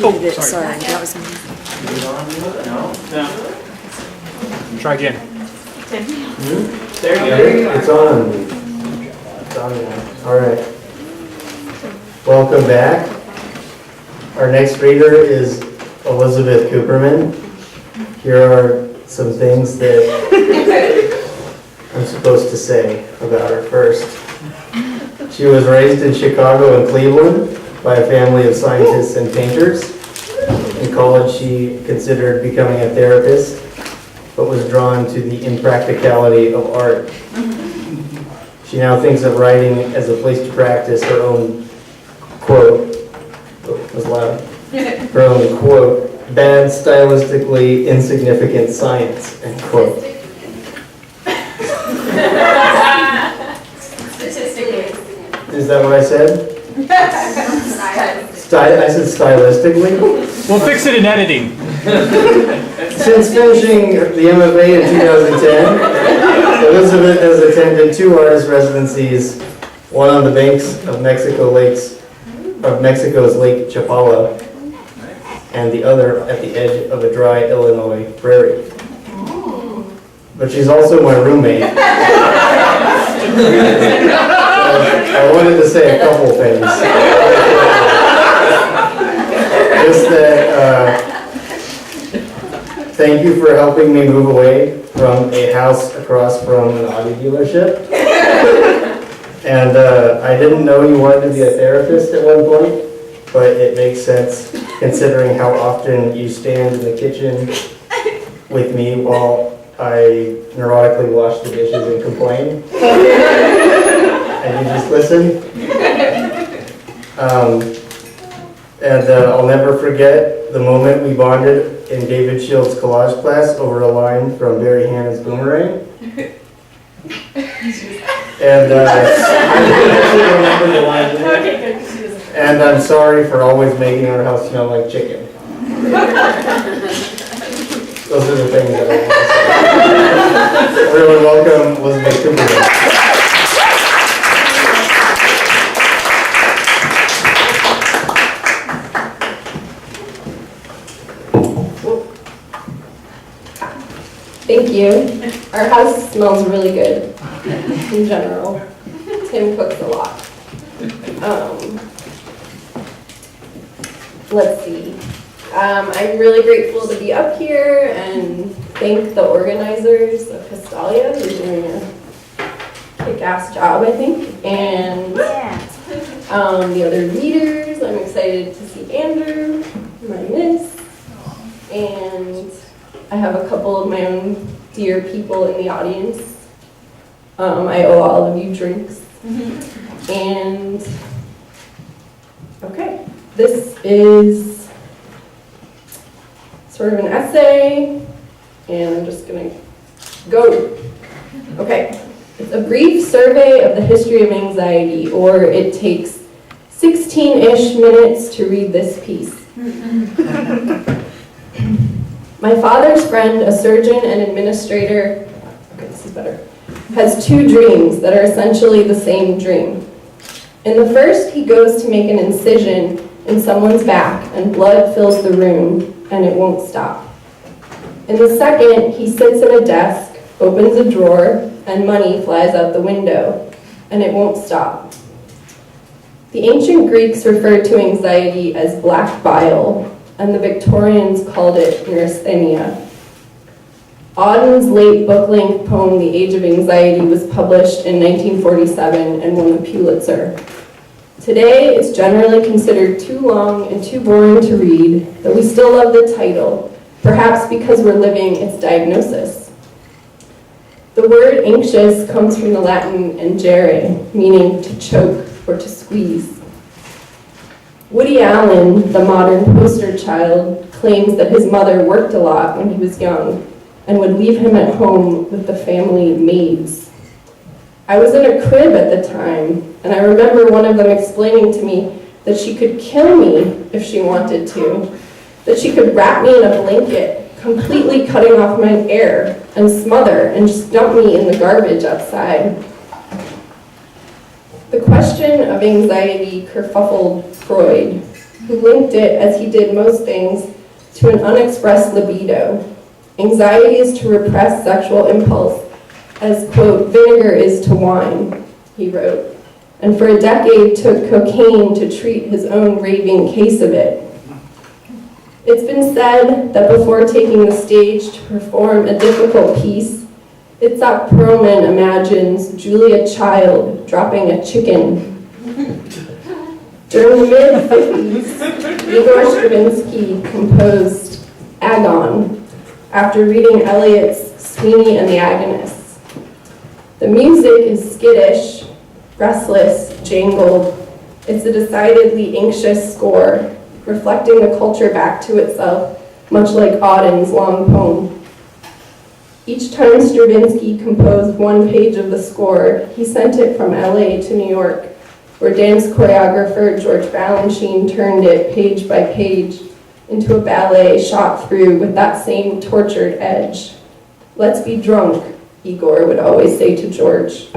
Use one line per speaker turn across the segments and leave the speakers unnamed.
muted it,
sorry.
sorry, that was me.
No. Try again.
There you go. It's on. It's on now. All right. Welcome back. Our next reader is Elizabeth Cooperman. Here are some things that I'm supposed to say about her first. She was raised in Chicago and Cleveland by a family of scientists and painters. In college, she considered becoming a therapist, but was drawn to the impracticality of art. She now thinks of writing as a place to practice her own quote, it was loud, her own quote, bad, stylistically insignificant science, end quote. Is that what I said? I said stylistically?
We'll fix it in editing.
Since finishing the MFA in 2010, Elizabeth has attended 2 artist residencies, one on the banks of Mexico's Lake Chapala, and the other at the edge of a dry Illinois prairie. But she's also my roommate. I wanted to say a couple things. Just that, thank you for helping me move away from a house across from an auto dealership. And I didn't know you wanted to be a therapist at one point, but it makes sense considering how often you stand in the kitchen with me while I neurotically wash the dishes and complain. And you just listen. I'll never forget the moment we bonded in David Shield's collage class over a line from Barry Hannon's Boomerang. And I remember the line. And I'm sorry for always making our house smell like chicken. Those are the things that I want to say. Everyone, welcome Elizabeth Cooperman.
Thank you. Our house smells really good in general. Tim cooks a lot. Let's see. I'm really grateful to be up here and thank the organizers of Castalia who are doing a kick-ass job, I think. And the other readers. I'm excited to see Andrew, my miss. And I have a couple of my own dear people in the audience. I owe all of you drinks. And, okay, this is sort of an essay, and I'm just gonna go. Okay, it's a brief survey of the history of anxiety, or it takes 16-ish minutes to read this piece. My father's friend, a surgeon and administrator, okay, this is better, has 2 dreams that are essentially the same dream. In the first, he goes to make an incision in someone's back and blood fills the room and it won't stop. In the second, he sits at a desk, opens a drawer, and money flies out the window and it won't stop. The ancient Greeks referred to anxiety as black bile, and the Victorians called it neurasthenia. Auden's late book-length poem, The Age of Anxiety, was published in 1947 and won the Pulitzer. Today, it's generally considered too long and too boring to read, though we still love the title, perhaps because we're living its diagnosis. The word anxious comes from the Latin angere, meaning to choke or to squeeze. Woody Allen, the modern poster child, claims that his mother worked a lot when he was young and would leave him at home with the family maids. I was in a crib at the time, and I remember one of them explaining to me that she could kill me if she wanted to, that she could wrap me in a blanket, completely cutting off my air, and smother and just dump me in the garbage outside. The question of anxiety kerfuffled Freud, who linked it, as he did most things, to an unexpressed libido. Anxiety is to repress sexual impulse, as, quote, vinegar is to wine, he wrote, and for a decade took cocaine to treat his own raving case of it. It's been said that before taking the stage to perform a difficult piece, Itzhak Perlman imagines Julia Child dropping a chicken. During the mid-50s, Igor Stravinsky composed Agon after reading Eliot's Sweeney and the Agonists. The music is skittish, restless, jangled. It's a decidedly anxious score, reflecting the culture back to itself, much like Auden's long poem. Each time Stravinsky composed one page of the score, he sent it from LA to New York, where dance choreographer George Balanchine turned it page by page into a ballet shot through with that same tortured edge. "Let's be drunk," Igor would always say to George.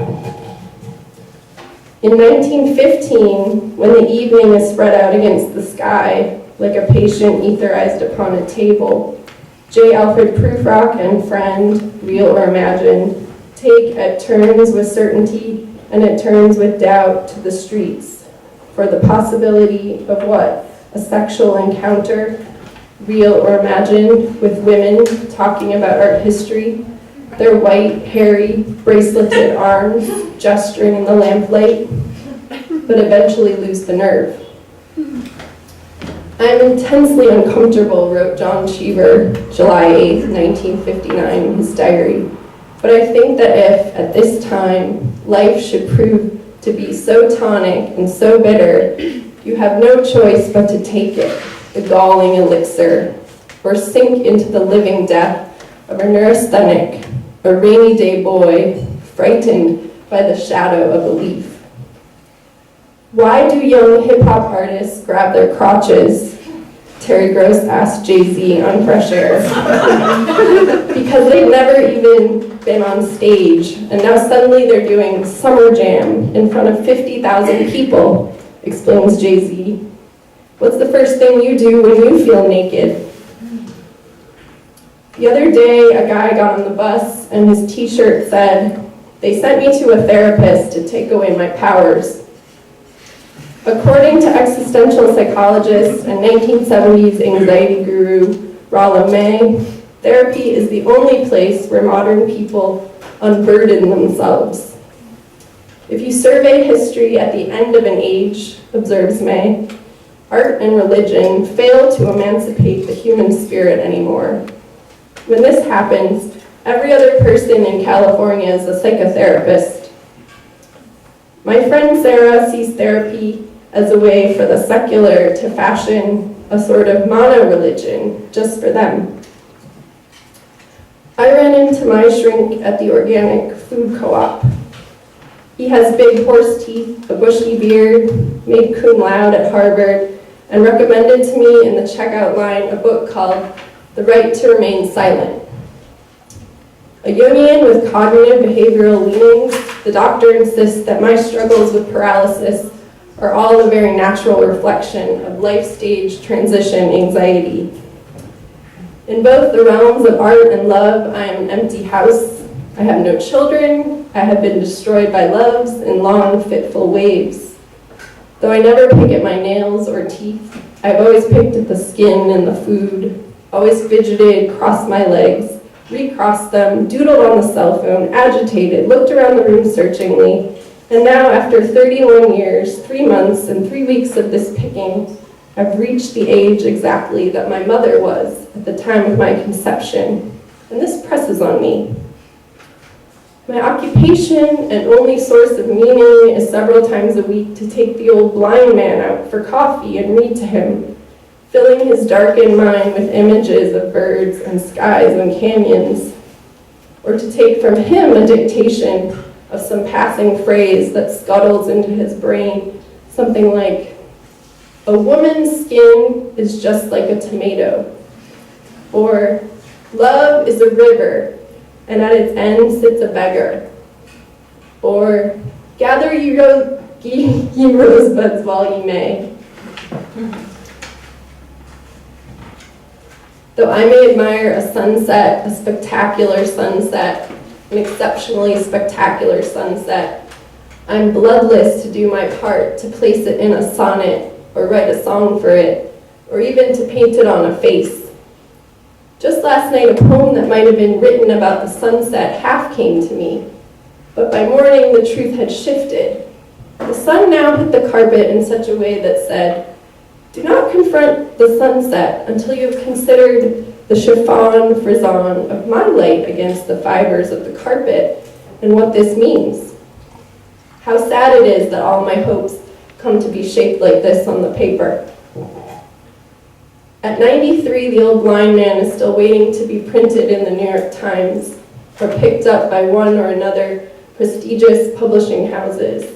In 1915, when the evening is spread out against the sky, like a patient etherized upon a table, J. Alfred Prufrock and friend, real or imagined, take at turns with certainty and at turns with doubt to the streets for the possibility of what? A sexual encounter, real or imagined, with women talking about art history, their white, hairy, braceleted arms gesturing in the lamplight, but eventually lose the nerve. "I am intensely uncomfortable," wrote John Cheever, July 8, 1959, in his diary. "But I think that if, at this time, life should prove to be so tonic and so bitter, you have no choice but to take it, the galling elixir, or sink into the living death of a neurasthenic, a rainy day boy, frightened by the shadow of a leaf." "Why do young hip-hop artists grab their crotches?" Terry Gross asked Jay-Z on Fresh Air. "Because they've never even been on stage, and now suddenly they're doing Summer Jam in front of 50,000 people," explains Jay-Z. "What's the first thing you do when you feel naked?" The other day, a guy got on the bus and his t-shirt said, "They sent me to a therapist to take away my powers." According to existential psychologist and 1970s anxiety guru Rollo May, therapy is the only place where modern people unburden themselves. "If you survey history at the end of an age," observes May, "art and religion fail to emancipate the human spirit anymore. When this happens, every other person in California is a psychotherapist." My friend Sarah sees therapy as a way for the secular to fashion a sort of mono-religion just for them. I ran into my shrink at the organic food co-op. He has big horse teeth, a bushy beard, made cum laude at Harvard, and recommended to me in the checkout line a book called The Right to Remain Silent. A Jungian with cognitive behavioral leanings, the doctor insists that my struggles with paralysis are all a very natural reflection of life stage transition anxiety. In both the realms of art and love, I am an empty house. I have no children. I have been destroyed by loves in long, fitful waves. Though I never pick at my nails or teeth, I've always picked at the skin and the food, always fidgeted, crossed my legs, recrossed them, doodled on the cell phone, agitated, looked around the room searchingly, and now, after 31 years, 3 months, and 3 weeks of this picking, I've reached the age exactly that my mother was at the time of my conception, and this presses on me. My occupation and only source of meaning is several times a week to take the old blind man out for coffee and read to him, filling his darkened mind with images of birds and skies and canyons, or to take from him a dictation of some passing phrase that scuttles into his brain, something like, "A woman's skin is just like a tomato," or "Love is a river, and at its end sits a beggar," or "Gather ye rosebuds while ye may." Though I may admire a sunset, a spectacular sunset, an exceptionally spectacular sunset, I'm bloodless to do my part, to place it in a sonnet, or write a song for it, or even to paint it on a face. Just last night, a poem that might have been written about the sunset half came to me, but by morning the truth had shifted. The sun now hit the carpet in such a way that said, do not confront the sunset until you have considered the chiffon frisson of my light against the fibers of the carpet and what this means. How sad it is that all my hopes come to be shaped like this on the paper. At 93, the old blind man is still waiting to be printed in the New York Times or picked up by one or another prestigious publishing houses.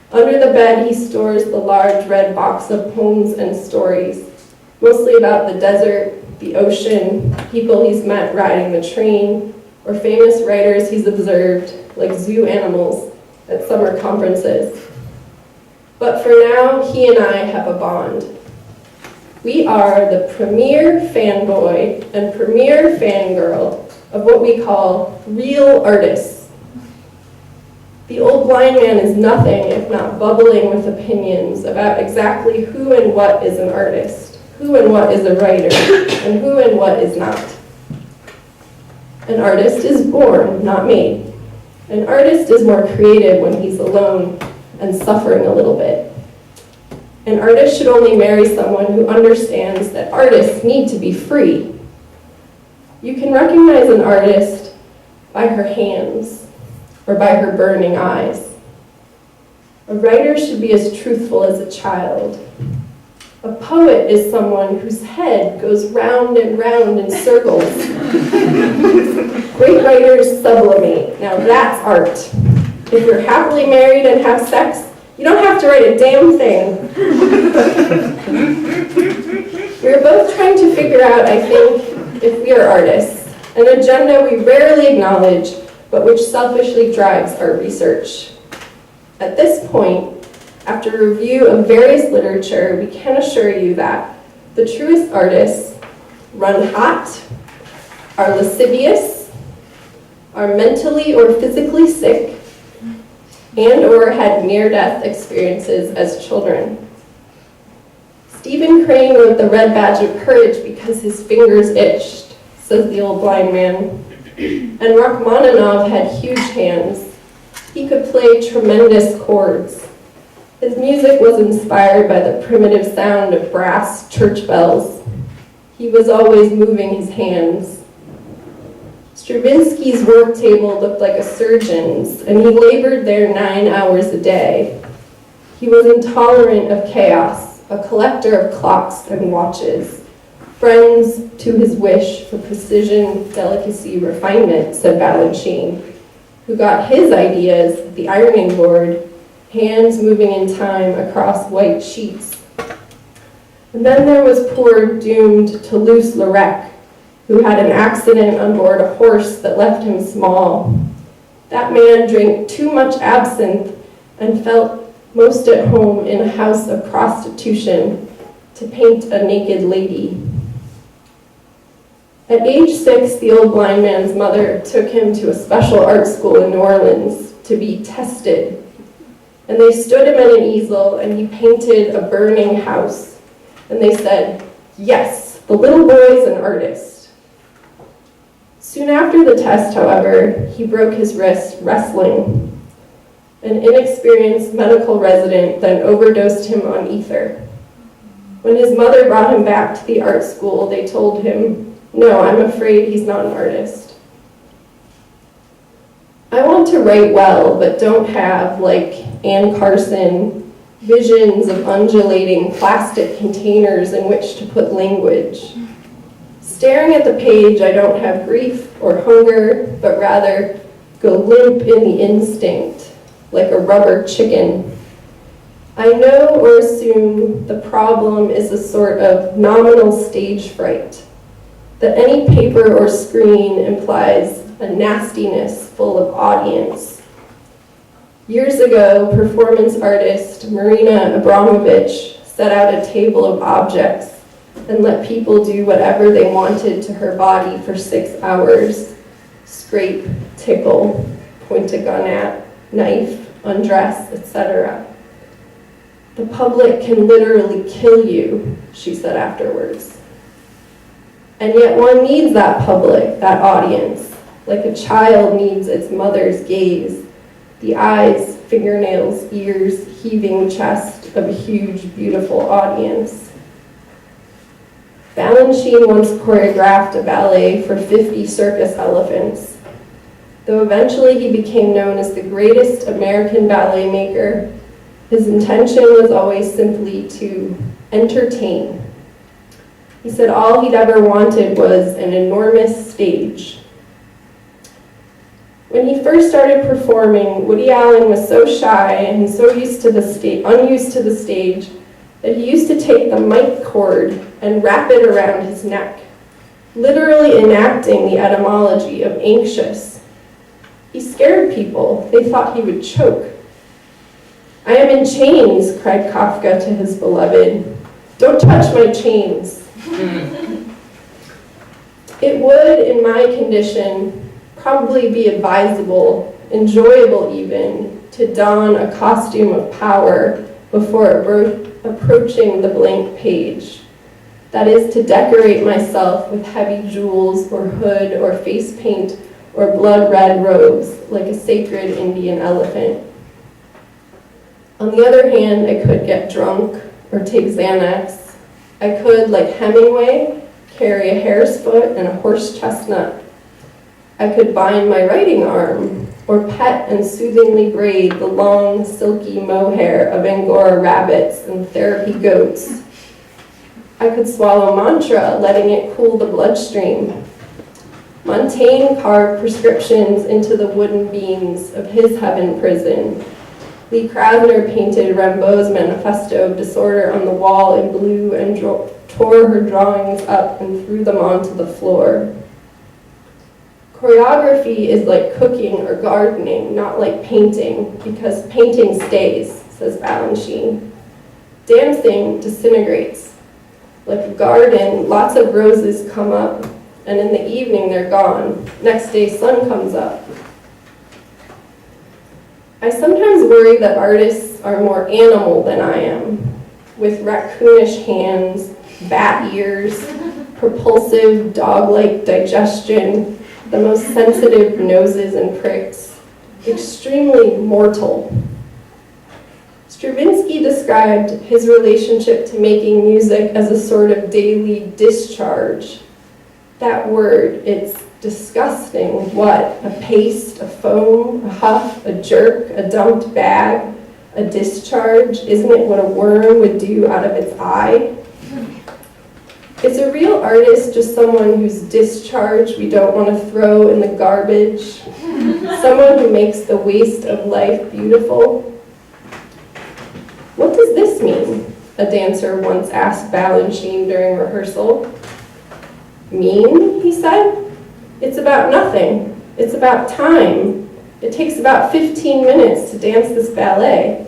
Under the bed, he stores the large red box of poems and stories, mostly about the desert, the ocean, people he's met riding the train, or famous writers he's observed, like zoo animals, at summer conferences. But for now, he and I have a bond. We are the premier fanboy and premier fangirl of what we call real artists. The old blind man is nothing if not bubbling with opinions about exactly who and what is an artist, who and what is a writer, and who and what is not. An artist is born, not made. An artist is more creative when he's alone and suffering a little bit. An artist should only marry someone who understands that artists need to be free. You can recognize an artist by her hands or by her burning eyes. A writer should be as truthful as a child. A poet is someone whose head goes round and round in circles. Great writers sublimate. Now that's art. If you're happily married and have sex, you don't have to write a damn thing. We're both trying to figure out, I think, if we are artists, an agenda we rarely acknowledge, but which selfishly drives our research. At this point, after a review of various literature, we can assure you that the truest artists run hot, are lascivious, are mentally or physically sick, and or had near-death experiences as children. Stephen Crane wrote The Red Badge of Courage because his fingers itched, says the old blind man. And Rachmaninoff had huge hands. He could play tremendous chords. His music was inspired by the primitive sound of brass church bells. He was always moving his hands. Stravinsky's work table looked like a surgeon's, and he labored there 9 hours a day. He was intolerant of chaos, a collector of clocks and watches. Friends to his wish for precision, delicacy, refinement, said Balanchine, who got his ideas at the ironing board, hands moving in time across white sheets. And then there was poor doomed Toulouse-Lautrec, who had an accident on board a horse that left him small. That man drank too much absinthe and felt most at home in a house of prostitution to paint a naked lady. At age 6, the old blind man's mother took him to a special art school in New Orleans to be tested. And they stood him at an easel and he painted a burning house. And they said, yes, the little boy's an artist. Soon after the test, however, he broke his wrist wrestling. An inexperienced medical resident then overdosed him on ether. When his mother brought him back to the art school, they told him, no, I'm afraid he's not an artist. I want to write well, but don't have, like Anne Carson, visions of undulating plastic containers in which to put language. Staring at the page, I don't have grief or hunger, but rather go limp in the instinct, like a rubber chicken. I know or assume the problem is a sort of nominal stage fright, that any paper or screen implies a nastiness full of audience. Years ago, performance artist Marina Abramovich set out a table of objects and let people do whatever they wanted to her body for 6 hours. Scrape, tickle, point a gun at, knife, undress, etc. The public can literally kill you, she said afterwards. And yet one needs that public, that audience, like a child needs its mother's gaze, the eyes, fingernails, ears, heaving chest of a huge, beautiful audience. Balanchine once choreographed a ballet for 50 circus elephants. Though eventually he became known as the greatest American ballet maker, his intention was always simply to entertain. He said all he'd ever wanted was an enormous stage. When he first started performing, Woody Allen was so shy and so unused to the stage that he used to take the mic cord and wrap it around his neck, literally enacting the etymology of anxious. He scared people. They thought he would choke. "I am in chains," cried Kafka to his beloved. "Don't touch my chains." It would, in my condition, probably be advisable, enjoyable even, to don a costume of power before approaching the blank page. That is, to decorate myself with heavy jewels or hood or face paint or blood-red robes like a sacred Indian elephant. On the other hand, I could get drunk or take Xanax. I could, like Hemingway, carry a hare's foot and a horse chestnut. I could bind my writing arm, or pet and soothingly braid the long, silky mohair of Angora rabbits and therapy goats. I could swallow mantra, letting it cool the bloodstream. Montaigne carved prescriptions into the wooden beams of his heaven prison. Lee Krasner painted Rimbaud's manifesto of disorder on the wall in blue and tore her drawings up and threw them onto the floor. Choreography is like cooking or gardening, not like painting, because painting stays, says Balanchine. Dancing disintegrates. Like a garden, lots of roses come up, and in the evening they're gone. Next day, sun comes up. I sometimes worry that artists are more animal than I am, with raccoonish hands, bat ears, propulsive dog-like digestion, the most sensitive noses and pricks, extremely mortal. Stravinsky described his relationship to making music as a sort of daily discharge. That word, it's disgusting. What? A paste, a foam, a huff, a jerk, a dumped bag, a discharge? Isn't it what a worm would do out of its eye? Is a real artist just someone whose discharge we don't want to throw in the garbage? Someone who makes the waste of life beautiful? What does this mean? A dancer once asked Balanchine during rehearsal. Mean, he said? It's about nothing. It's about time. It takes about 15 minutes to dance this ballet.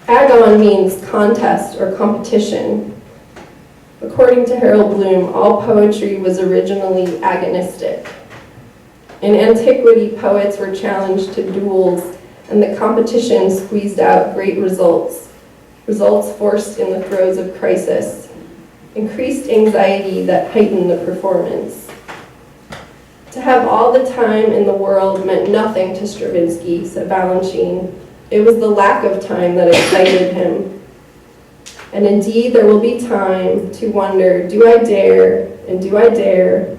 Agon means contest or competition. According to Harold Bloom, all poetry was originally agonistic. In antiquity, poets were challenged to duels, and the competition squeezed out great results forced in the throes of crisis, increased anxiety that heightened the performance. To have all the time in the world meant nothing to Stravinsky, said Balanchine. It was the lack of time that excited him. And indeed, there will be time to wonder, do I dare, and do I dare?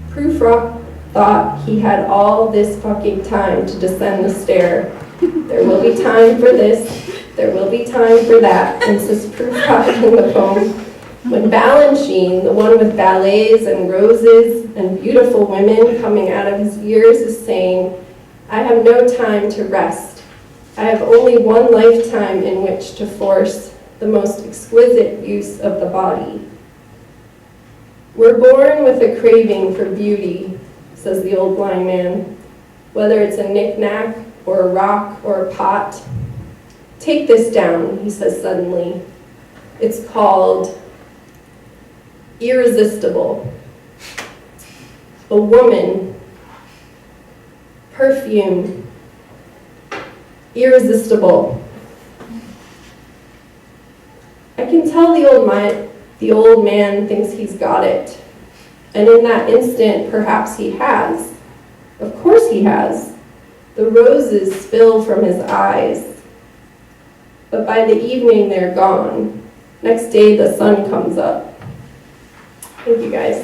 Prufrock thought he had all this fucking time to descend the stair. There will be time for this, there will be time for that, insists Prufrock in the poem. When Balanchine, the one with ballets and roses and beautiful women coming out of his ears, is saying, I have no time to rest. I have only one lifetime in which to force the most exquisite use of the body. We're born with a craving for beauty, says the old blind man, whether it's a knick-knack or a rock or a pot. Take this down, he says suddenly. It's called Irresistible. A woman, perfume, irresistible. I can tell the old man thinks he's got it. And in that instant, perhaps he has. Of course he has. The roses spill from his eyes. But by the evening, they're gone. Next day, the sun comes up. Thank you, guys.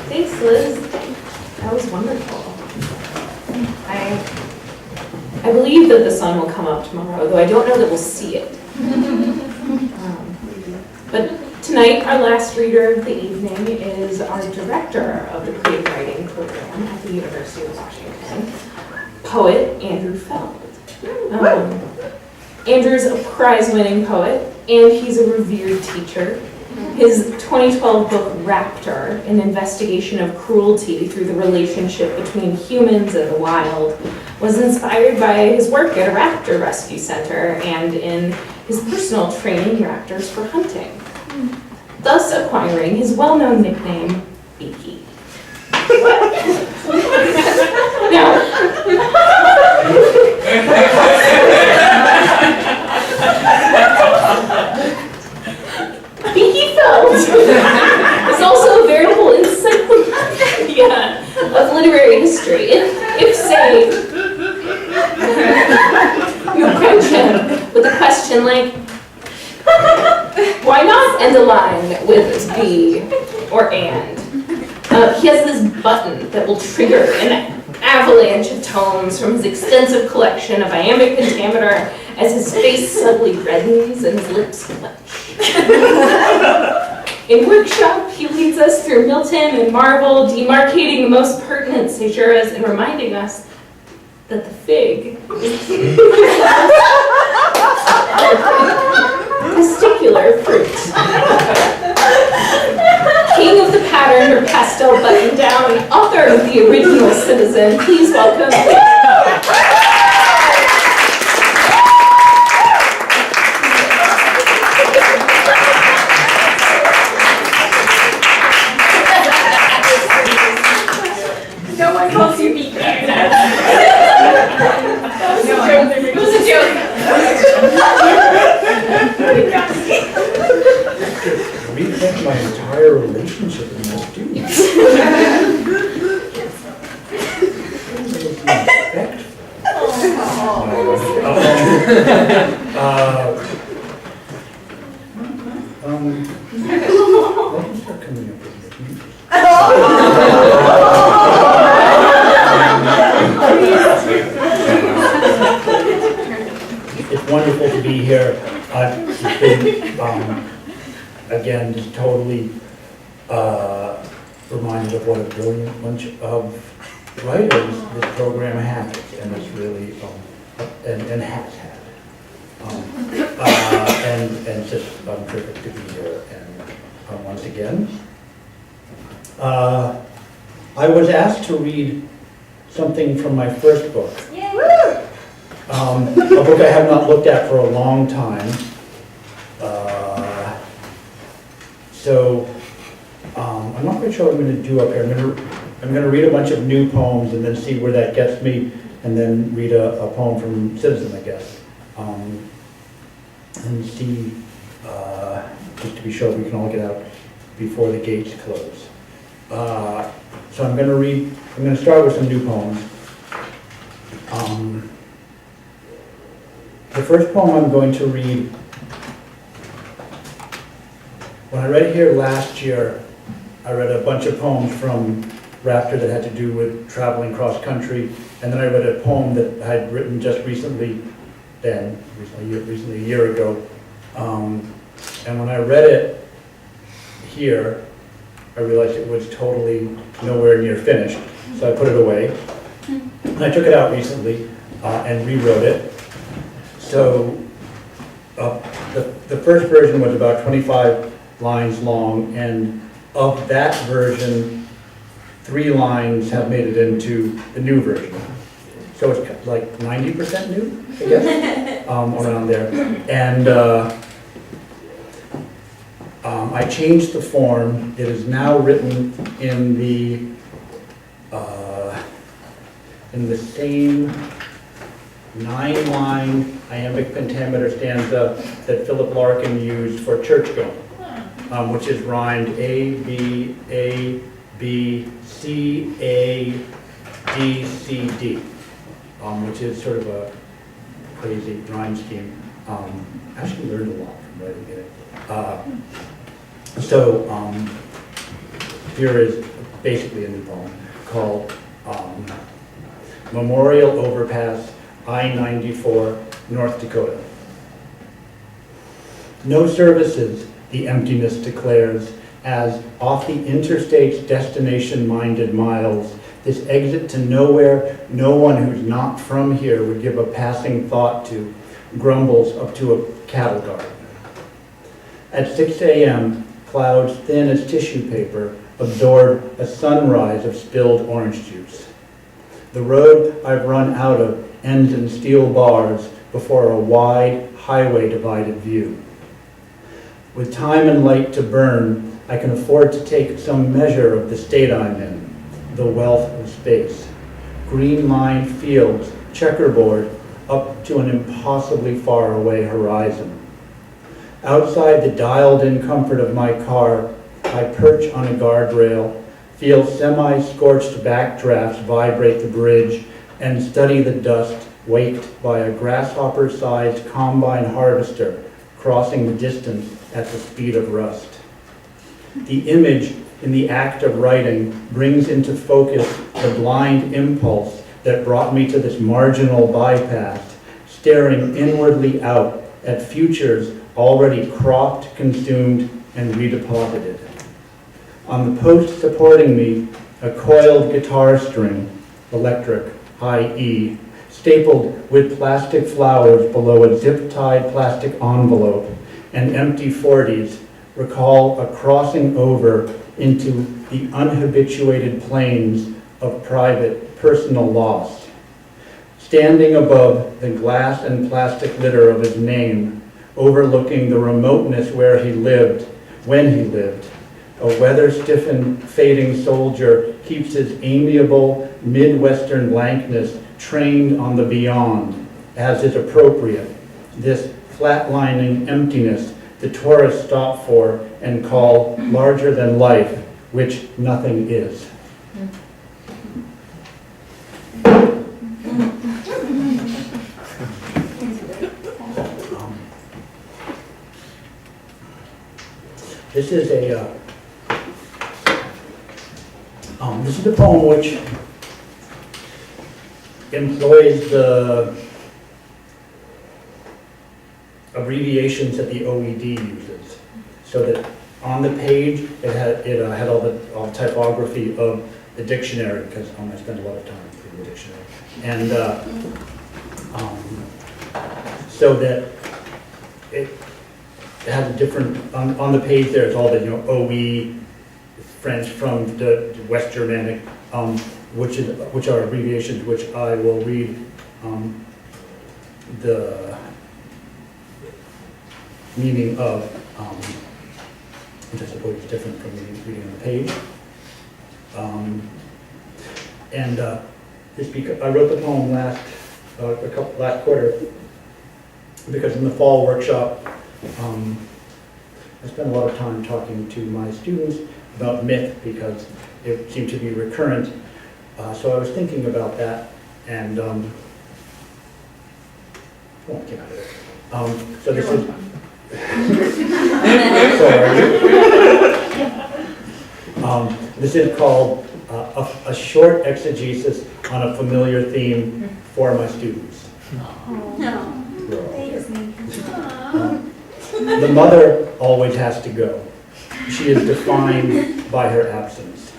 Thanks, Liz. That was wonderful. I believe that the sun will come up tomorrow, though I don't know that we'll see it. But tonight, our last reader of the evening is our director of the creative writing program at the University of Washington, poet Andrew Feld. Andrew's a prize-winning poet, and he's a revered teacher. His 2012 book, Raptor, an investigation of cruelty through the relationship between humans and the wild, was inspired by his work at a raptor rescue center and in his personal training raptors for hunting, thus acquiring his well-known nickname, Beaky. Now, Beaky Feld is also a veritable encyclopedia of literary history. If say, you approach him with a question like, why not end a line with be or and? He has this button that will trigger an avalanche of tones from his extensive collection of iambic pentameter as his face suddenly reddens and his lips clench. In workshop, he leads us through Milton and Marvel, demarcating the most pertinent caesuras and reminding us that the fig is testicular fruit. King of the patterned or pastel button down, author of The Original Citizen, please welcome.
No one calls you Beaky. It was a joke.
Rethink my entire relationship with my students. Let me start coming up with nicknames. It's wonderful to be here. It's been, again, just totally reminded of what a brilliant bunch of writers this program has, and it's really, and has had. And just terrific to be here. And once again, I was asked to read something from my first book. A book I have not looked at for a long time. So I'm not quite sure what I'm going to do up here. I'm going to read a bunch of new poems and then see where that gets me, and then read a poem from Citizen, I guess, and see, just to be sure we can all get out before the gates close. So I'm going to start with some new poems. The first poem I'm going to read, when I read it here last year, I read a bunch of poems from Raptor that had to do with traveling cross country, and then I read a poem that I had written just recently a year ago. And when I read it here, I realized it was totally nowhere near finished, so I put it away. And I took it out recently and rewrote it. So the first version was about 25 lines long, and of that version, 3 lines have made it into the new version. So it's like 90% new, I guess, around there. And I changed the form. It is now written in the same 9-line iambic pentameter stanza that Philip Larkin used for churchgoing, which is rhymed A, B, A, B, C, A, D, C, D, which is sort of a crazy rhyme scheme. Actually learned a lot from writing it. Here is basically a new poem called Memorial Overpass, I-94, North Dakota. No services, the emptiness declares, as off the interstate's destination-minded miles, this exit to nowhere no one who's not from here would give a passing thought to, grumbles up to a cattle guard. At 6 a.m., clouds thin as tissue paper absorb a sunrise of spilled orange juice. The road I've run out of ends in steel bars before a wide, highway-divided view. With time and light to burn, I can afford to take some measure of the state I'm in, the wealth of space. Green-lined fields, checkerboard, up to an impossibly far-away horizon. Outside the dialed-in comfort of my car, I perch on a guardrail, feel semi-scorched backdrafts vibrate the bridge, and study the dust waked by a grasshopper-sized combine harvester crossing the distance at the speed of rust. The image in the act of writing brings into focus the blind impulse that brought me to this marginal bypass, staring inwardly out at futures already cropped, consumed, and redeposited. On the post supporting me, a coiled guitar string, electric, high E, stapled with plastic flowers below a zip-tied plastic envelope, and empty 40s recall a crossing over into the unhabituated planes of private, personal loss. Standing above the glass and plastic litter of his name, overlooking the remoteness where he lived, when he lived, a weather-stiffened, fading soldier keeps his amiable, Midwestern blankness trained on the beyond, as is appropriate, this flatlining emptiness the tourists stop for and call larger than life, which nothing is. This is a poem which employs the abbreviations that the OED uses, so that on the page it had all the typography of the dictionary, because I spent a lot of time reading the dictionary, and so that it has a different on the page. There's all the OE, French from the West Germanic, which are abbreviations which I will read the meaning of, which I suppose is different from reading on the page. I wrote the poem last quarter because in the fall workshop I spent a lot of time talking to my students about myth because it seemed to be recurrent. So I was thinking about that, and won't get out of it. So this is. This is called a short exegesis on a familiar theme for my students. The mother always has to go. She is defined by her absence.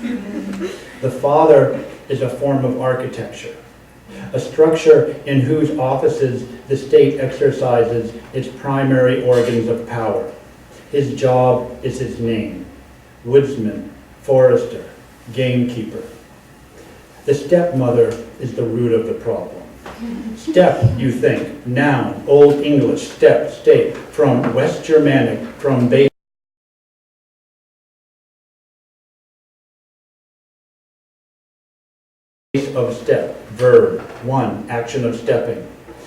The father is a form of architecture, a structure in whose offices the state exercises its primary organs of power. His job is his name: woodsman, forester, gamekeeper, The stepmother is the root of the problem. Step, you think, noun, Old English, step, state, from West Germanic, from base of step, verb, one, action of stepping.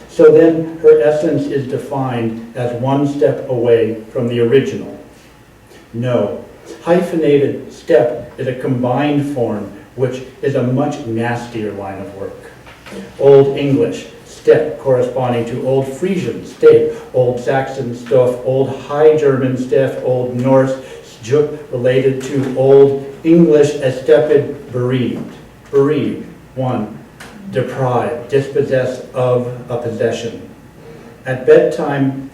So then her essence is defined as one step away from the original. No, hyphenated step is a combined form, which is a much nastier line of work. Old English, step, corresponding to Old Frisian, step, Old Saxon, stoff, Old High German, step, Old Norse, juk, related to Old English, estepid, bereaved. Bereaved, one, deprived, dispossessed of a possession. At bedtime,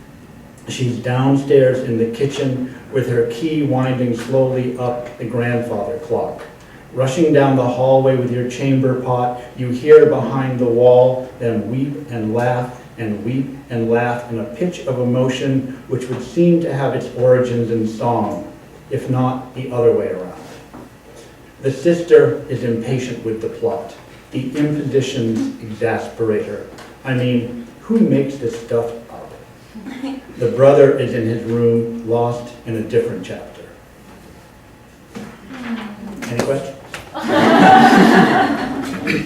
she's downstairs in the kitchen with her key winding slowly up the grandfather clock. Rushing down the hallway with your chamber pot, you hear behind the wall them weep and laugh and weep and laugh in a pitch of emotion which would seem to have its origins in song, if not the other way around. The sister is impatient with the plot. The impositions exasperate her. I mean, who makes this stuff up? The brother is in his room, lost in a different chapter. Any questions?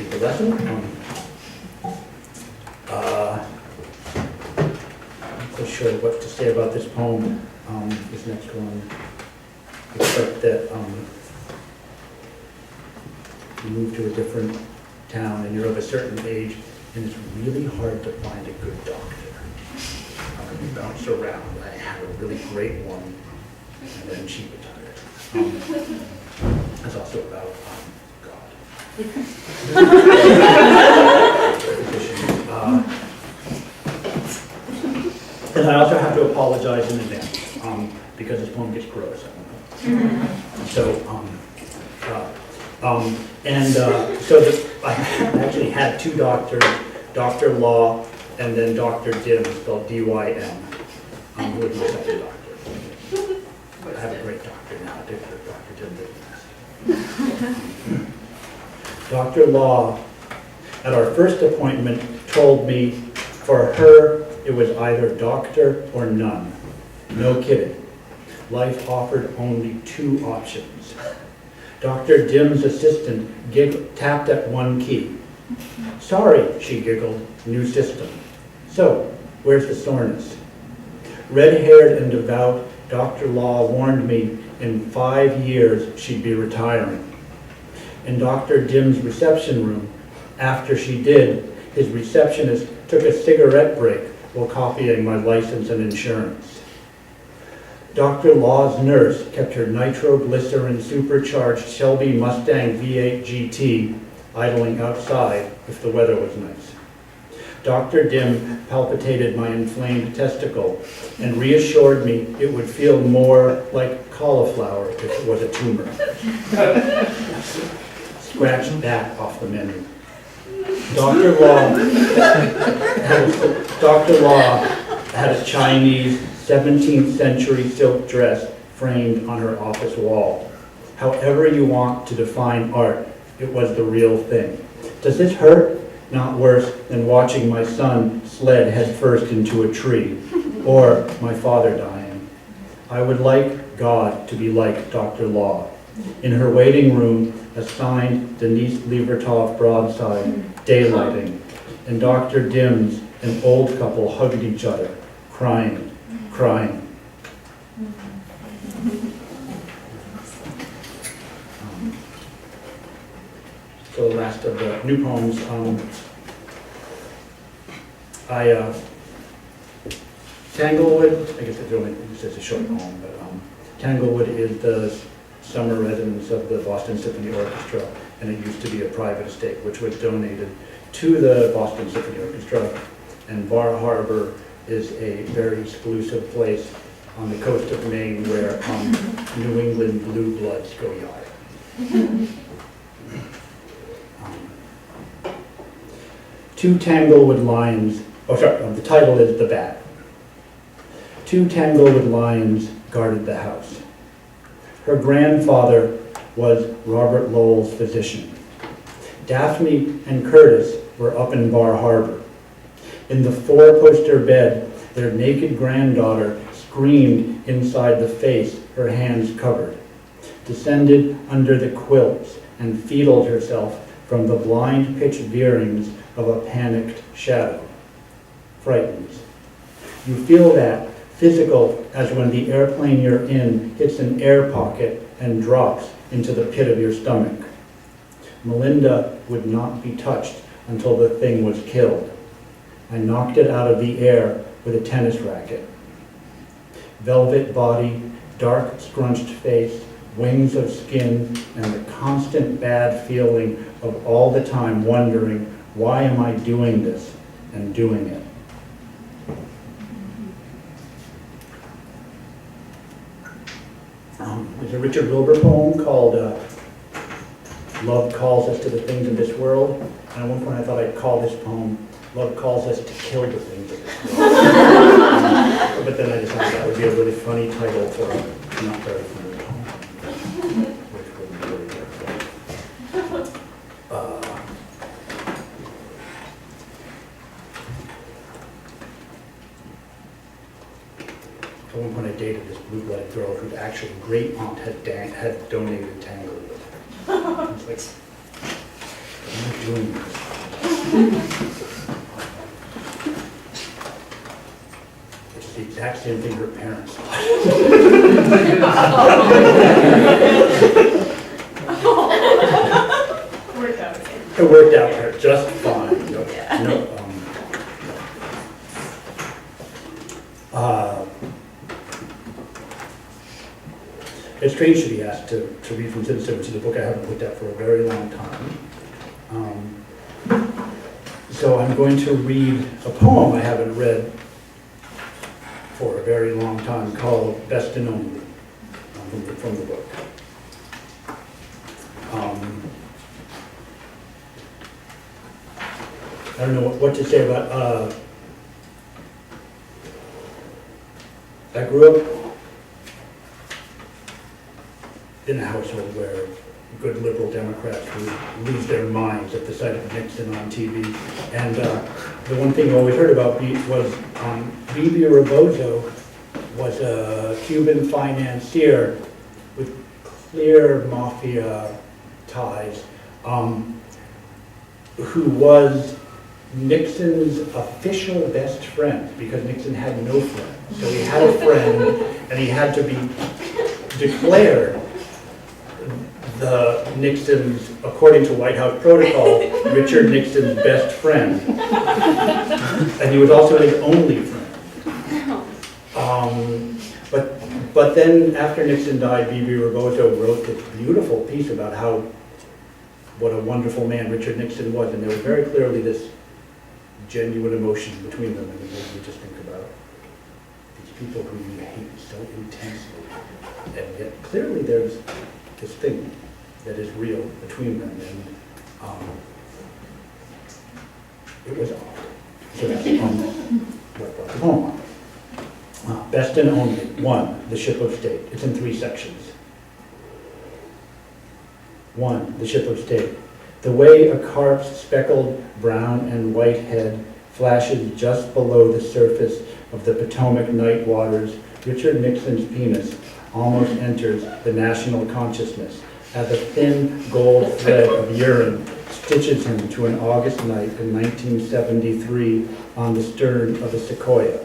The lesson? I'm not sure what to say about this poem, this next one, except that you move to a different town and you're of a certain age, and it's really hard to find a good doctor. You bounce around. I had a really great one, and then she retired. It's also about God. And I also have to apologize in advance because this poem gets gross. So, I actually had two doctors, Dr. Law and then Dr. Dim, spelled D-Y-M, who was my second doctor. I have a great doctor now, Dr. Dim did. Dr. Law, at our first appointment, told me for her it was either doctor or none. No kidding. Life offered only two options. Dr. Dim's assistant tapped at one key. Sorry, she giggled, new system. So, where's the soreness? Red-haired and devout, Dr. Law warned me in 5 years she'd be retiring. In Dr. Dim's reception room, after she did, his receptionist took a cigarette break while copying my license and insurance. Dr. Law's nurse kept her nitroglycerin supercharged Shelby Mustang V8 GT idling outside if the weather was nice. Dr. Dim palpitated my inflamed testicle and reassured me it would feel more like cauliflower if it was a tumor. Scratch that off the menu. Dr. Law had a Chinese 17th century silk dress framed on her office wall. However you want to define art, it was the real thing. Does this hurt? Not worse than watching my son sled headfirst into a tree, or my father dying. I would like God to be like Dr. Law. In her waiting room, a signed Denise Levertov broadside, daylighting, and Dr. Dim's, an old couple, hugged each other, crying. So the last of the new poems, Tanglewood, I guess it's a short poem, but Tanglewood is the summer residence of the Boston Symphony Orchestra, and it used to be a private estate which was donated to the Boston Symphony Orchestra. And Bar Harbor is a very exclusive place on the coast of Maine where New England blue bloods go yachting. Two Tanglewood lions, the title is The Bat. Two Tanglewood lions guarded the house. Her grandfather was Robert Lowell's physician. Daphne and Curtis were up in Bar Harbor. In the four-poster bed, their naked granddaughter screamed inside the face, her hands covered, descended under the quilts, and fetaled herself from the blind pitch veerings of a panicked shadow. Frightens. You feel that, physical as when the airplane you're in hits an air pocket and drops into the pit of your stomach. Melinda would not be touched until the thing was killed. I knocked it out of the air with a tennis racket. Velvet body, dark scrunched face, wings of skin, and the constant bad feeling of all the time wondering, why am I doing this and doing it? There's a Richard Wilbur poem called Love Calls Us to the Things of This World. And at one point I thought I'd call this poem, Love Calls Us to Kill the Things of This World. But then I decided that would be a really funny title for a not very funny poem. Which wouldn't be really good. At one point I dated this blue-blooded girl whose actual great aunt had donated Tanglewood. I was like, I'm not doing this. Which is the exact same thing her parents thought.
Worked out.
It worked out for her just fine. It's strange to be asked to read from Citizen, which is a book I haven't looked at for a very long time. So I'm going to read a poem I haven't read for a very long time called Best and Only from the book. I don't know what to say about, I grew up in a household where good liberal Democrats would lose their minds at the sight of Nixon on TV. And the one thing you always heard about was Bibi Rebozo was a Cuban financier with clear mafia ties, who was Nixon's official best friend, because Nixon had no friend. So he had a friend, and he had to be declared the Nixon's, according to White House protocol, Richard Nixon's best friend. And he was also his only friend. But then after Nixon died, Bibi Rebozo wrote this beautiful piece about what a wonderful man Richard Nixon was, and there was very clearly this genuine emotion between them, and it made me just think about these people who you hate so intensely, and yet clearly there's this thing that is real between them, and it was odd. So that's what brought the poem on. Best and Only. 1, The Ship of State. It's in 3 sections. 1, The Ship of State. The way a carp's speckled brown and white head flashes just below the surface of the Potomac night waters, Richard Nixon's penis almost enters the national consciousness as a thin gold thread of urine stitches him to an August night in 1973 on the stern of a Sequoia.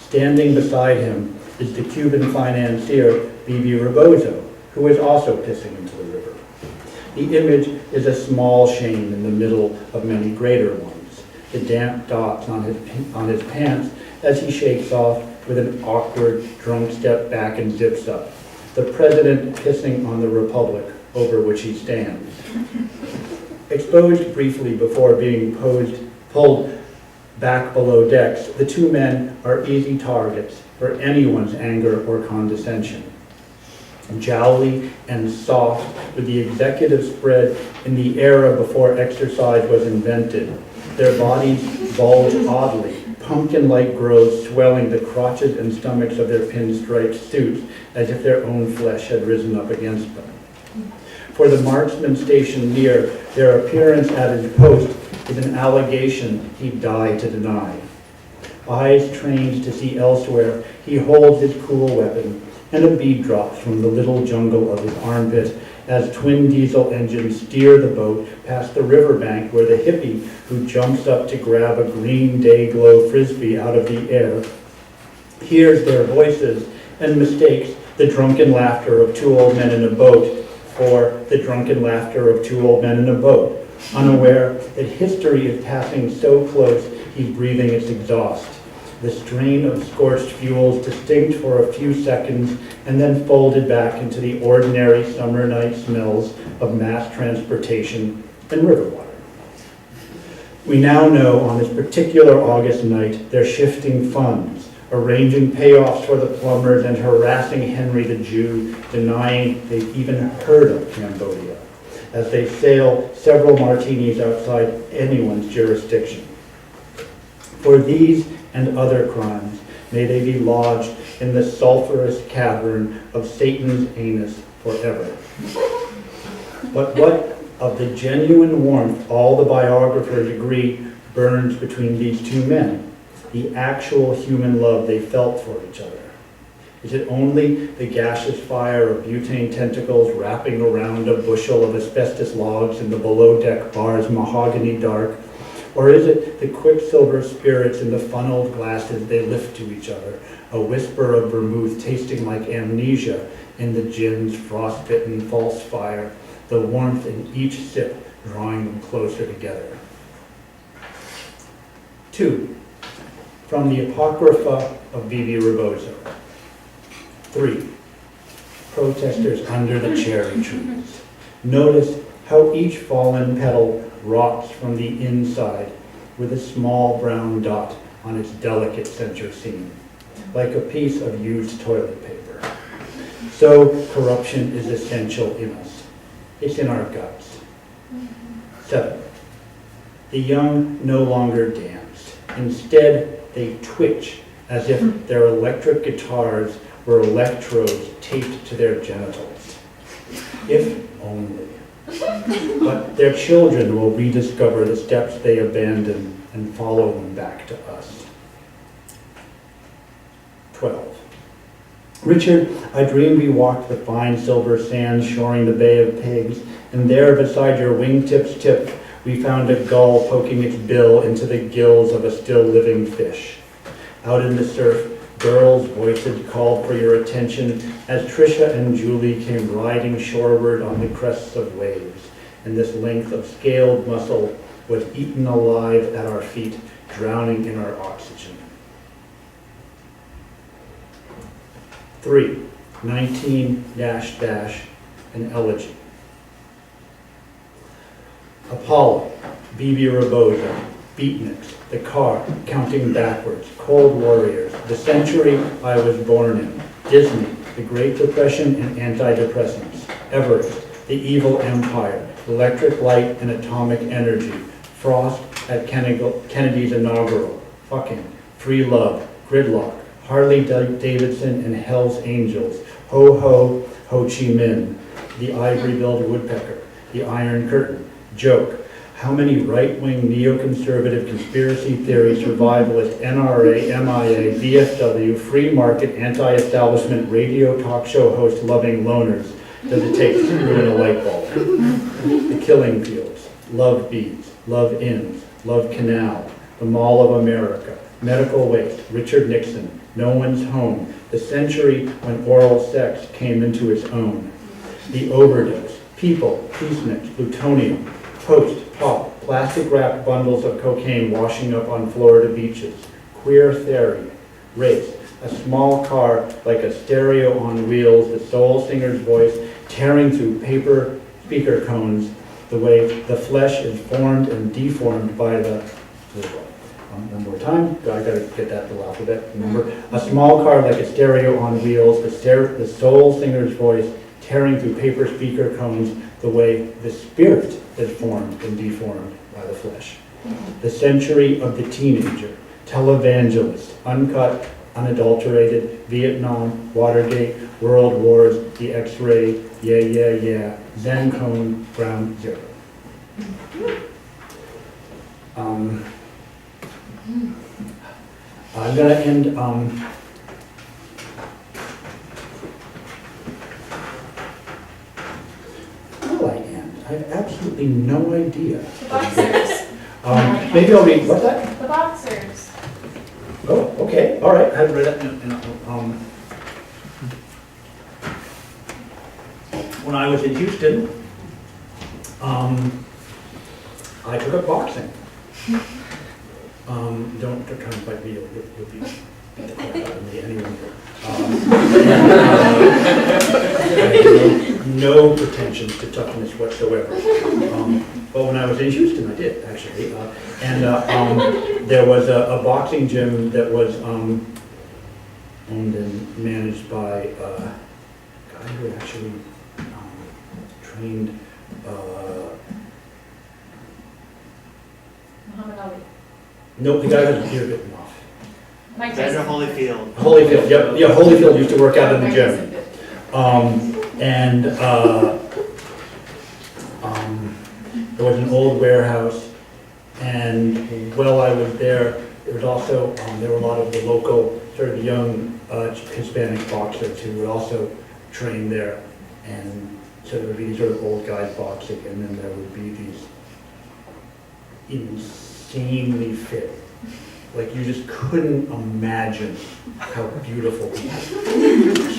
Standing beside him is the Cuban financier Bibi Rebozo, who is also pissing into the river. The image is a small shame in the middle of many greater ones, the damp dots on his pants as he shakes off with an awkward drunk step back and zips up, the president pissing on the republic over which he stands. Exposed briefly before being pulled back below decks, the two men are easy targets for anyone's anger or condescension. Jowly and soft, with the executive spread in the era before exercise was invented, their bodies bulge oddly, pumpkin-like growths swelling the crotches and stomachs of their pinstriped suits as if their own flesh had risen up against them. for the marksman stationed near, their appearance at his post is an allegation he'd die to deny. Eyes trained to see elsewhere, he holds his cool weapon, and a bead drops from the little jungle of his armpit as twin diesel engines steer the boat past the riverbank where the hippie who jumps up to grab a green day-glow frisbee out of the air hears their voices and mistakes the drunken laughter of two old men in a boat for the drunken laughter of two old men in a boat, unaware that history is passing so close he's breathing its exhaust. The strain of scorched fuels distinct for a few seconds and then folded back into the ordinary summer night smells of mass transportation and river water. We now know on this particular August night they're shifting funds, arranging payoffs for the plumbers and harassing Henry the Jew, denying they've even heard of Cambodia, as they sail several martinis outside anyone's jurisdiction. For these and other crimes, may they be lodged in the sulphurous cavern of Satan's anus forever. But what of the genuine warmth all the biographers agree burns between these two men, the actual human love they felt for each other? Is it only the gaseous fire of butane tentacles wrapping around a bushel of asbestos logs in the below-deck bar's mahogany dark? Or is it the quicksilver spirits in the funneled glasses they lift to each other, a whisper of vermouth tasting like amnesia in the gin's frostbitten false fire, the warmth in each sip drawing them closer together? 2. From the Apocrypha of Bibi Rebozo. 3. Protesters under the cherry trees. Notice how each fallen petal rots from the inside with a small brown dot on its delicate center seam, like a piece of used toilet paper. So corruption is essential in us. It's in our guts. 7. The young no longer dance. Instead, they twitch as if their electric guitars were electrodes taped to their genitals. If only. But their children will rediscover the steps they abandoned and follow them back to us. 12. Richard, I dreamed we walked the fine silver sands shoring the Bay of Pigs, and there beside your wingtips tip we found a gull poking its bill into the gills of a still living fish. Out in the surf, girls' voices called for your attention as Tricia and Julie came riding shoreward on the crests of waves, and this length of scaled muscle was eaten alive at our feet, drowning in our oxygen. 3. 19 -- an elegy. Apollo, Bibi Rebozo, Beatniks, The Car, Counting Backwards, Cold Warriors, The Century I Was Born In, Disney, The Great Depression and Antidepressants, Everest, The Evil Empire, Electric Light and Atomic Energy, Frost at Kennedy's Inaugural, Fucking, Free Love, Gridlock, Harley Davidson and Hell's Angels, Ho Ho, Ho Chi Minh, The Ivory-Billed Woodpecker, The Iron Curtain, Joke, how many right-wing neoconservative conspiracy theory survivalist NRA, MIA, VFW, free market, anti-establishment radio talk show host loving loners does it take to ruin a light bulb? The Killing Fields, Love Beads, Love Inns, Love Canal, The Mall of America, Medical Waste, Richard Nixon, No One's Home, the century when oral sex came into its own. The Overdose, People, Peace Mix, Plutonium, Post, Pop, plastic-wrapped bundles of cocaine washing up on Florida beaches, Queer Theory, Race, a small car like a stereo on wheels, the soul singer's voice tearing through paper speaker cones, the way the flesh is formed and deformed by the... one more time, I gotta get that little alphabet, remember. A small car like a stereo on wheels, the soul singer's voice tearing through paper speaker cones, the way the spirit is formed and deformed by the flesh. The century of the teenager, televangelist, uncut, unadulterated, Vietnam, Watergate, World Wars, the X-ray, yeah, Zen cone, ground zero. I'm gonna end, will I end? I have absolutely no idea.
The boxers.
Maybe I'll read, what's that?
The boxers.
Oh, okay, all right, I haven't read that when I was in Houston, I took up boxing. Don't try and fight me, you'll be beat the crap out of me anyway. I have no pretensions to toughness whatsoever. But when I was in Houston, I did, actually. There was a boxing gym that was owned and managed by a guy who actually trained
Muhammad Ali.
no, the guy had his ear bitten off.
Mike
Vander
Tyson.
Holyfield.
Holyfield, yep, yeah, Holyfield used to work out in the gym. There was an old warehouse, and while I was there, there was also, there were a lot of the local sort of young Hispanic boxers who would also train there. And so there would be these sort of old guys boxing, and then there would be these insanely fit, like you just couldn't imagine how beautiful these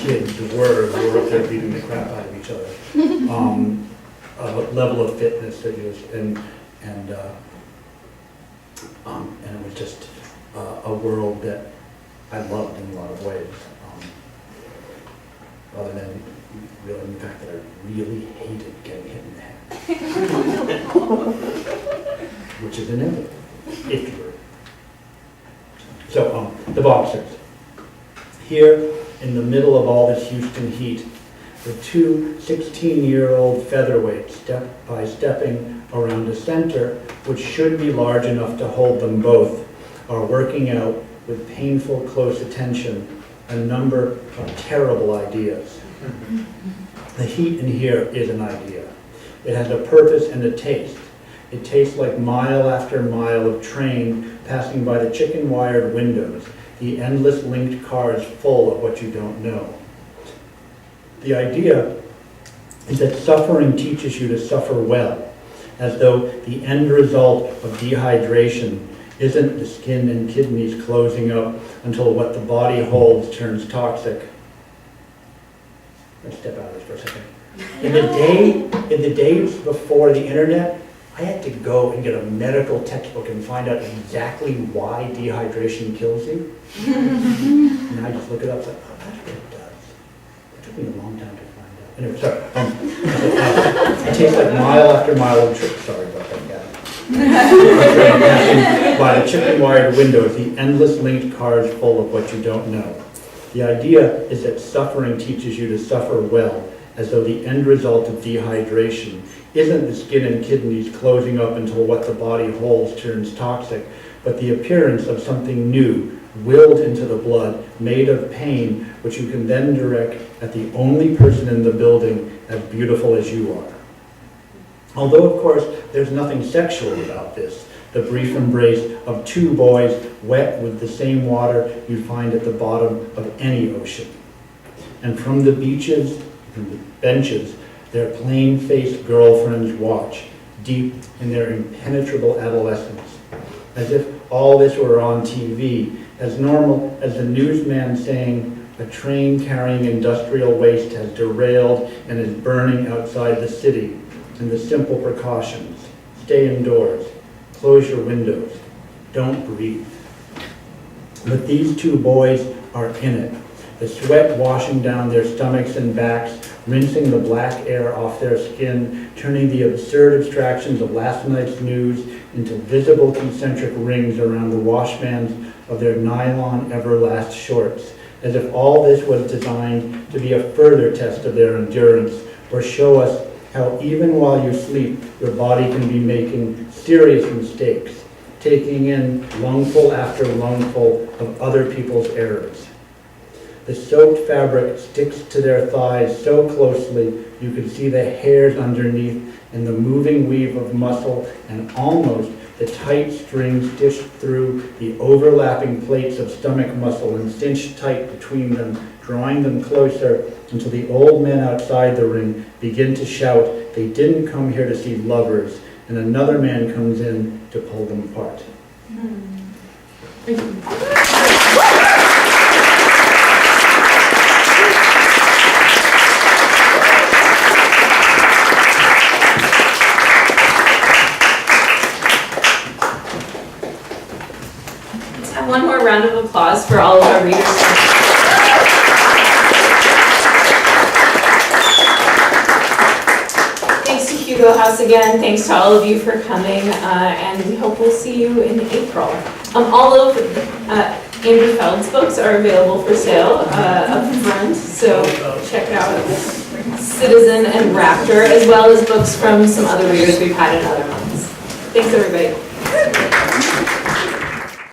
kids were who were up there beating the crap out of each other. A level of fitness that was, and it was just a world that I loved in a lot of ways. Other than realizing the fact that I really hated getting hit in the head. Which is inevitable, if you were. So, the boxers. Here, in the middle of all this Houston heat, the two 16-year-old featherweights, step by stepping around a center, which should be large enough to hold them both, are working out with painful close attention a number of terrible ideas. The heat in here is an idea. It has a purpose and a taste. It tastes like mile after mile of train passing by the chicken-wired windows, the endless linked cars full of what you don't know. The idea is that suffering teaches you to suffer well, as though the end result of dehydration isn't the skin and kidneys closing up until what the body holds turns toxic. Let's step out of this for a second. In the days before the internet, I had to go and get a medical textbook and find out exactly why dehydration kills you. And I just look it up, like, oh, that's what it does. It took me a long time to find out. Anyway, sorry. It tastes like mile after mile of trip. Sorry about that, Gavin. By the chicken-wired windows, the endless linked cars full of what you don't know. The idea is that suffering teaches you to suffer well, as though the end result of dehydration isn't the skin and kidneys closing up until what the body holds turns toxic, but the appearance of something new, willed into the blood, made of pain, which you can then direct at the only person in the building as beautiful as you are. Although, of course, there's nothing sexual about this, the brief embrace of two boys wet with the same water you find at the bottom of any ocean. And from the beaches, from the benches, their plain-faced girlfriends watch, deep in their impenetrable adolescence, as if all this were on TV, as normal as the newsman saying, a train carrying industrial waste has derailed and is burning outside the city, and the simple precautions, stay indoors, close your windows, don't breathe. But these two boys are in it, the sweat washing down their stomachs and backs, rinsing the black air off their skin, turning the absurd abstractions of last night's news into visible concentric rings around the washbands of their nylon Everlast shorts, as if all this was designed to be a further test of their endurance, or show us how even while you sleep, your body can be making serious mistakes, taking in lungful after lungful of other people's errors. The soaked fabric sticks to their thighs so closely you can see the hairs underneath and the moving weave of muscle and almost the tight strings dished through the overlapping plates of stomach muscle and cinched tight between them, drawing them closer until the old men outside the ring begin to shout they didn't come here to see lovers, and another man comes in to pull them apart.
Let's have one more round of applause for all of our readers. Thanks to Hugo House again. Thanks to all of you for coming, and we hope we'll see you in April. All of Andrew Feld's books are available for sale up front, so check out Citizen and Raptor, as well as books from some other readers we've had in other months. Thanks, everybody.